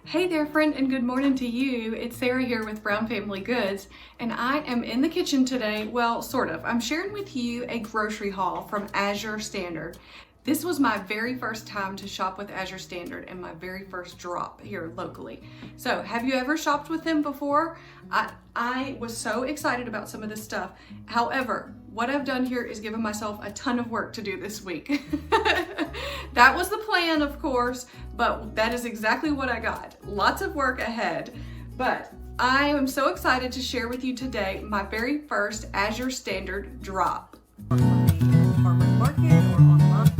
Hey there, friend, and good morning to you. It's Sarah here with Brown Family Goods, and I am in the kitchen today. Well, sort of. I'm sharing with you a grocery haul from Azure Standard. This was my very first time to shop with Azure Standard and my very first drop here locally. So, have you ever shopped with them before? I was so excited about some of this stuff. However, what I've done here is given myself a ton of work to do this week. That was the plan, of course, but that is exactly what I got. Lots of work ahead, but I am so excited to share with you today my very first Azure Standard drop. Farmers market or online?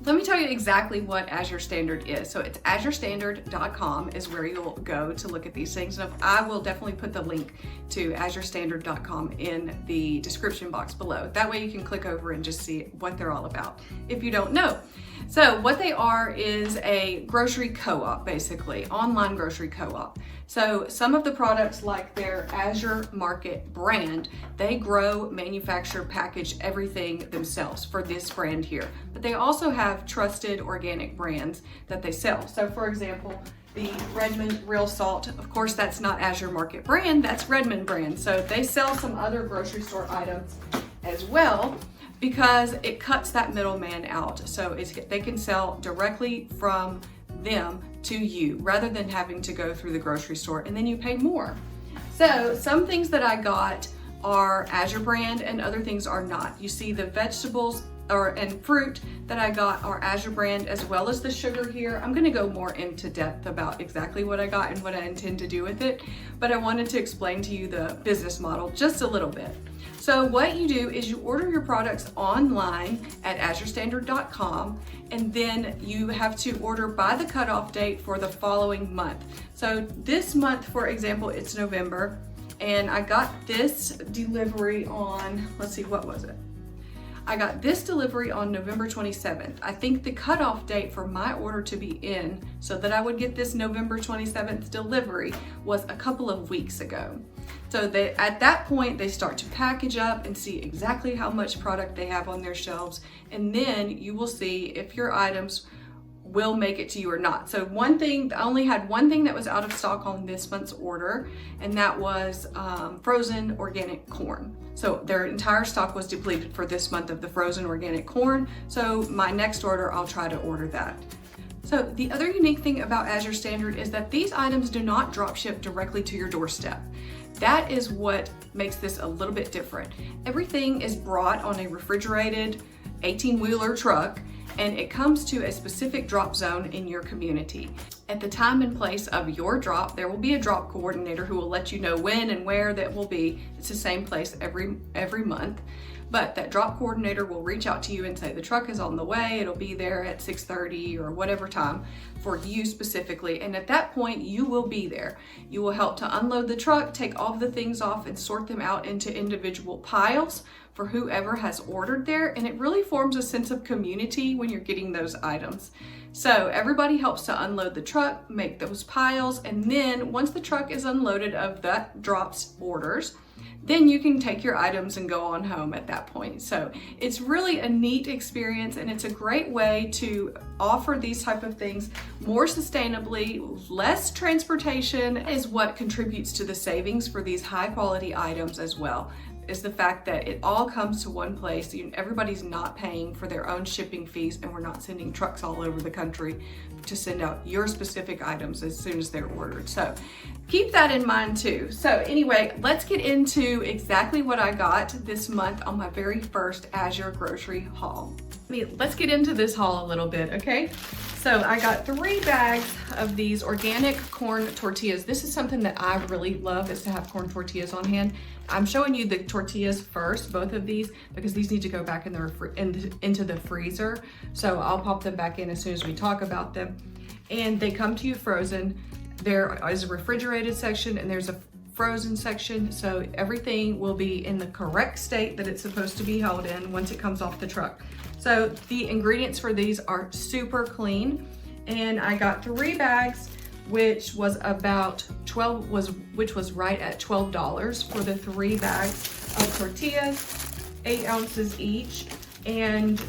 Let me tell you exactly what Azure Standard is. So it's azurestandard.com is where you'll go to look at these things. And I will definitely put the link to azurestandard.com in the description box below. That way you can click over and just see what they're all about if you don't know. So what they are is a grocery co-op, basically, online grocery co-op. So some of the products, like their Azure Market brand, they grow, manufacture, package everything themselves for this brand here. But they also have trusted organic brands that they sell. So for example, the Redmond Real Salt, of course, that's not Azure Market brand, that's Redmond brand. So they sell some other grocery store items as well, because it cuts that middleman out. So they can sell directly from them to you rather than having to go through the grocery store and then you pay more. So some things that I got are Azure brand and other things are not. You see the vegetables and fruit that I got are Azure brand, as well as the sugar here. I'm gonna go more into depth about exactly what I got and what I intend to do with it, but I wanted to explain to you the business model just a little bit. So what you do is you order your products online at azurestandard.com, and then you have to order by the cutoff date for the following month. So this month, for example, it's November, and I got this delivery on, let's see, what was it? I got this delivery on November 27th. I think the cutoff date for my order to be in so that I would get this November 27th delivery was a couple of weeks ago. So at that point, they start to package up and see exactly how much product they have on their shelves. And then you will see if your items will make it to you or not. So I only had one thing that was out of stock on this month's order, and that was frozen organic corn. So their entire stock was depleted for this month of the frozen organic corn. So my next order, I'll try to order that. So the other unique thing about Azure Standard is that these items do not drop ship directly to your doorstep. That is what makes this a little bit different. Everything is brought on a refrigerated 18-wheeler truck, and it comes to a specific drop zone in your community. At the time and place of your drop, there will be a drop coordinator who will let you know when and where that will be. It's the same place every month. But that drop coordinator will reach out to you and say the truck is on the way, it'll be there at 6:30 or whatever time for you specifically. And at that point, you will be there. You will help to unload the truck, take all of the things off and sort them out into individual piles for whoever has ordered there. And it really forms a sense of community when you're getting those items. So everybody helps to unload the truck, make those piles, and then once the truck is unloaded of that drops orders, then you can take your items and go on home at that point. So it's really a neat experience, and it's a great way to offer these type of things more sustainably. Less transportation is what contributes to the savings for these high quality items as well, is the fact that it all comes to one place. Everybody's not paying for their own shipping fees, and we're not sending trucks all over the country to send out your specific items as soon as they're ordered. So keep that in mind too. So anyway, let's get into exactly what I got this month on my very first Azure grocery haul. Let's get into this haul a little bit, okay? So I got 3 bags of these organic corn tortillas. This is something that I really love, is to have corn tortillas on hand. I'm showing you the tortillas first, both of these, because these need to go back into the freezer. So I'll pop them back in as soon as we talk about them. And they come to you frozen. There is a refrigerated section and there's a frozen section, so everything will be in the correct state that it's supposed to be held in once it comes off the truck. So the ingredients for these are super clean, and I got 3 bags, which was about which was right at $12 for the 3 bags of tortillas, 8 ounces each. And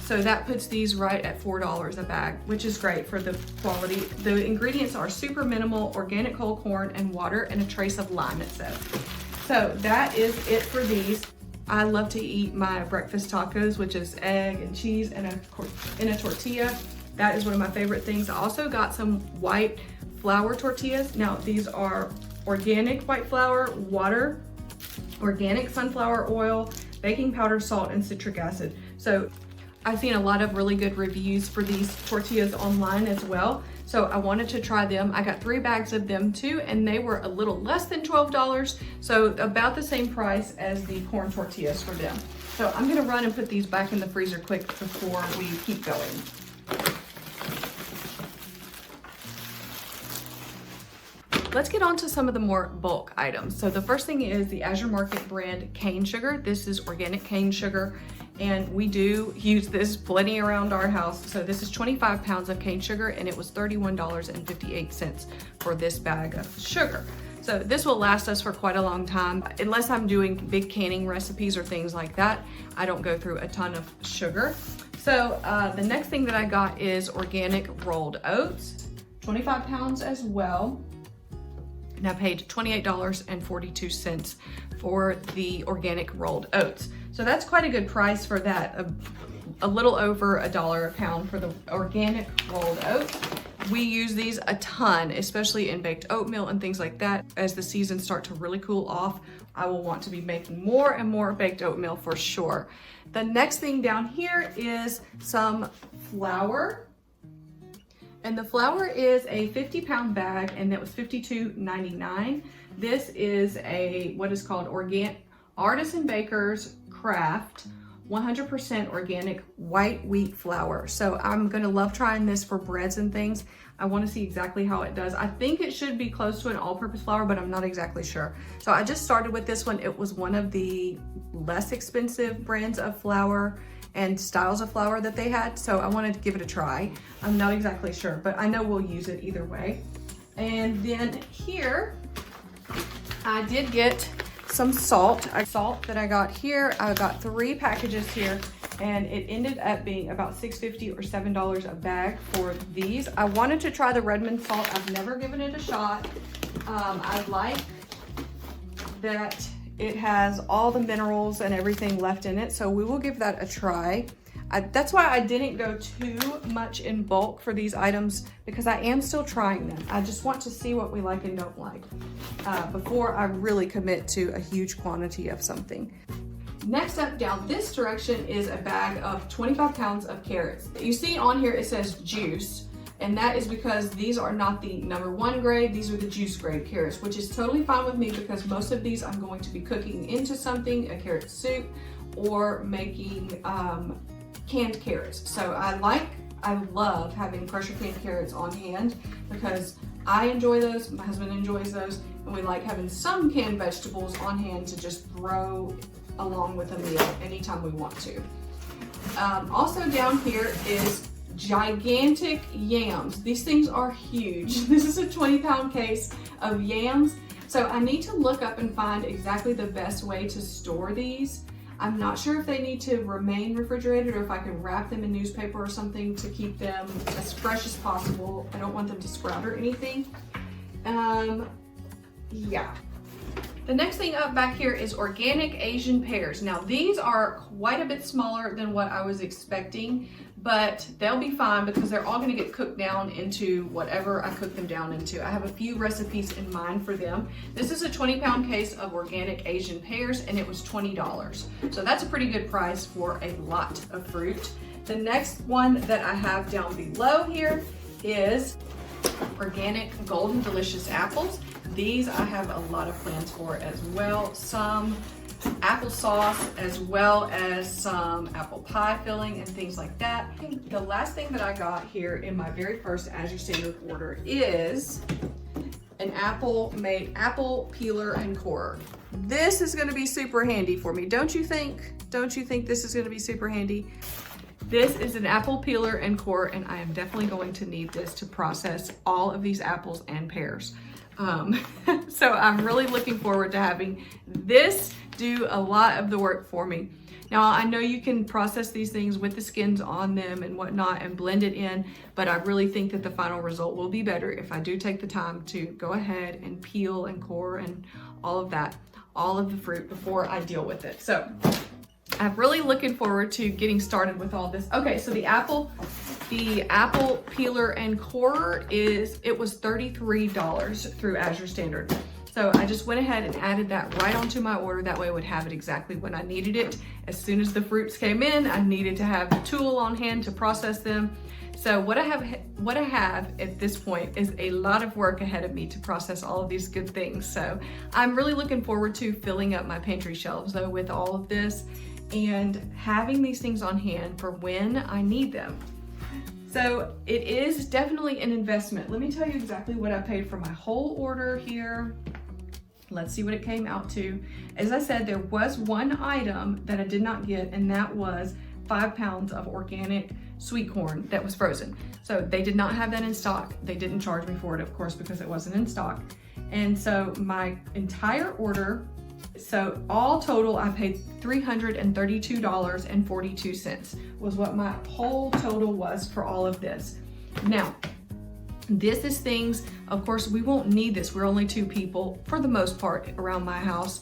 so that puts these right at $4 a bag, which is great for the quality. The ingredients are super minimal, organic whole corn and water and a trace of lime, it says. So that is it for these. I love to eat my breakfast tacos, which is egg and cheese and a tortilla. That is one of my favorite things. I also got some white flour tortillas. Now these are organic white flour, water, organic sunflower oil, baking powder, salt, and citric acid. So I've seen a lot of really good reviews for these tortillas online as well. So I wanted to try them. I got 3 bags of them too, and they were a little less than $12. So about the same price as the corn tortillas for them. So I'm gonna run and put these back in the freezer quick before we keep going. Let's get on to some of the more bulk items. So the first thing is the Azure Market brand cane sugar. This is organic cane sugar, and we do use this plenty around our house. So this is 25 pounds of cane sugar, and it was $31.58 for this bag of sugar. So this will last us for quite a long time. Unless I'm doing big canning recipes or things like that, I don't go through a ton of sugar. So the next thing that I got is organic rolled oats, 25 pounds as well. And I paid $28.42 for the organic rolled oats. So that's quite a good price for that. A little over $1 a pound for the organic rolled oats. We use these a ton, especially in baked oatmeal and things like that. As the seasons start to really cool off, I will want to be making more and more baked oatmeal for sure. The next thing down here is some flour. And the flour is a 50-pound bag, and that was $52.99. This is what is called Artisan Baker's Craft 100% organic white wheat flour. So I'm gonna love trying this for breads and things. I wanna see exactly how it does. I think it should be close to an all-purpose flour, but I'm not exactly sure. So I just started with this one. It was one of the less expensive brands of flour and styles of flour that they had, so I wanted to give it a try. I'm not exactly sure, but I know we'll use it either way. And then here, I did get some salt. Salt that I got here, I got 3 packages here, and it ended up being about $6.50 or $7 a bag for these. I wanted to try the Redmond salt. I've never given it a shot. I like that it has all the minerals and everything left in it, so we will give that a try. That's why I didn't go too much in bulk for these items, because I am still trying them. I just want to see what we like and don't like before I really commit to a huge quantity of something. Next up down this direction is a bag of 25 pounds of carrots. You see on here it says juice, and that is because these are not the #1 grade, these are the juice grade carrots, which is totally fine with me because most of these I'm going to be cooking into something, a carrot soup, or making canned carrots. So I love having pressure canned carrots on hand because I enjoy those, my husband enjoys those, and we like having some canned vegetables on hand to just throw along with a meal anytime we want to. Also down here is gigantic yams. These things are huge. This is a 20-pound case of yams. So I need to look up and find exactly the best way to store these. I'm not sure if they need to remain refrigerated or if I can wrap them in newspaper or something to keep them as fresh as possible. I don't want them to sprout or anything. Yeah. The next thing up back here is organic Asian pears. Now these are quite a bit smaller than what I was expecting, but they'll be fine because they're all gonna get cooked down into whatever I cook them down into. I have a few recipes in mind for them. This is a 20-pound case of organic Asian pears, and it was $20. So that's a pretty good price for a lot of fruit. The next one that I have down below here is organic Golden Delicious apples. These I have a lot of plans for as well. Some applesauce as well as some apple pie filling and things like that. The last thing that I got here in my very first Azure Standard order is an apple peeler and corer. This is going to be super handy for me, don't you think? Don't you think this is going to be super handy? This is an apple peeler and core, and I am definitely going to need this to process all of these apples and pears. So I'm really looking forward to having this do a lot of the work for me. Now, I know you can process these things with the skins on them and whatnot and blend it in, but I really think that the final result will be better if I do take the time to go ahead and peel and core and all of that, all of the fruit before I deal with it. So I'm really looking forward to getting started with all this. Okay, so the apple peeler and core it was $33 through Azure Standard. So I just went ahead and added that right onto my order. That way I would have it exactly when I needed it. As soon as the fruits came in, I needed to have the tool on hand to process them. So what I have at this point is a lot of work ahead of me to process all of these good things. So I'm really looking forward to filling up my pantry shelves though with all of this and having these things on hand for when I need them. So it is definitely an investment. Let me tell you exactly what I paid for my whole order here. Let's see what it came out to. As I said, there was one item that I did not get, and that was 5 pounds of organic sweet corn that was frozen. So they did not have that in stock. They didn't charge me for it, of course, because it wasn't in stock. And so my entire order, so all total, I paid $332.42 was what my whole total was for all of this. Now, this is things, of course, we won't need this. We're only 2 people for the most part around my house,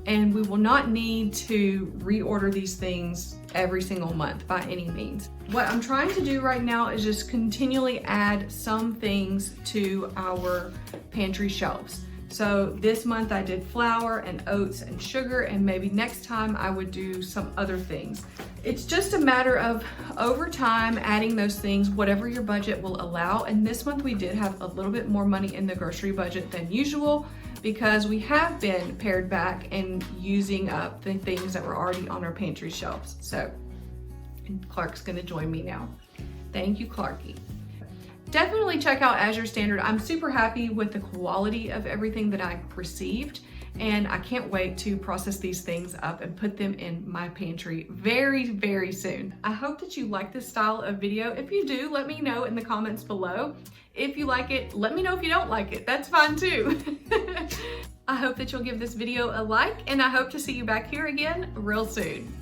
and we will not need to reorder these things every single month by any means. What I'm trying to do right now is just continually add some things to our pantry shelves. So this month I did flour and oats and sugar, and maybe next time I would do some other things. It's just a matter of over time adding those things, whatever your budget will allow. And this month we did have a little bit more money in the grocery budget than usual because we have been pared back and using up the things that were already on our pantry shelves. So, and Clark's gonna join me now. Thank you, Clarky. Definitely check out Azure Standard. I'm super happy with the quality of everything that I received, and I can't wait to process these things up and put them in my pantry very, very soon. I hope that you like this style of video. If you do, let me know in the comments below. If you like it, let me know if you don't like it. That's fine too. I hope that you'll give this video a like, and I hope to see you back here again real soon.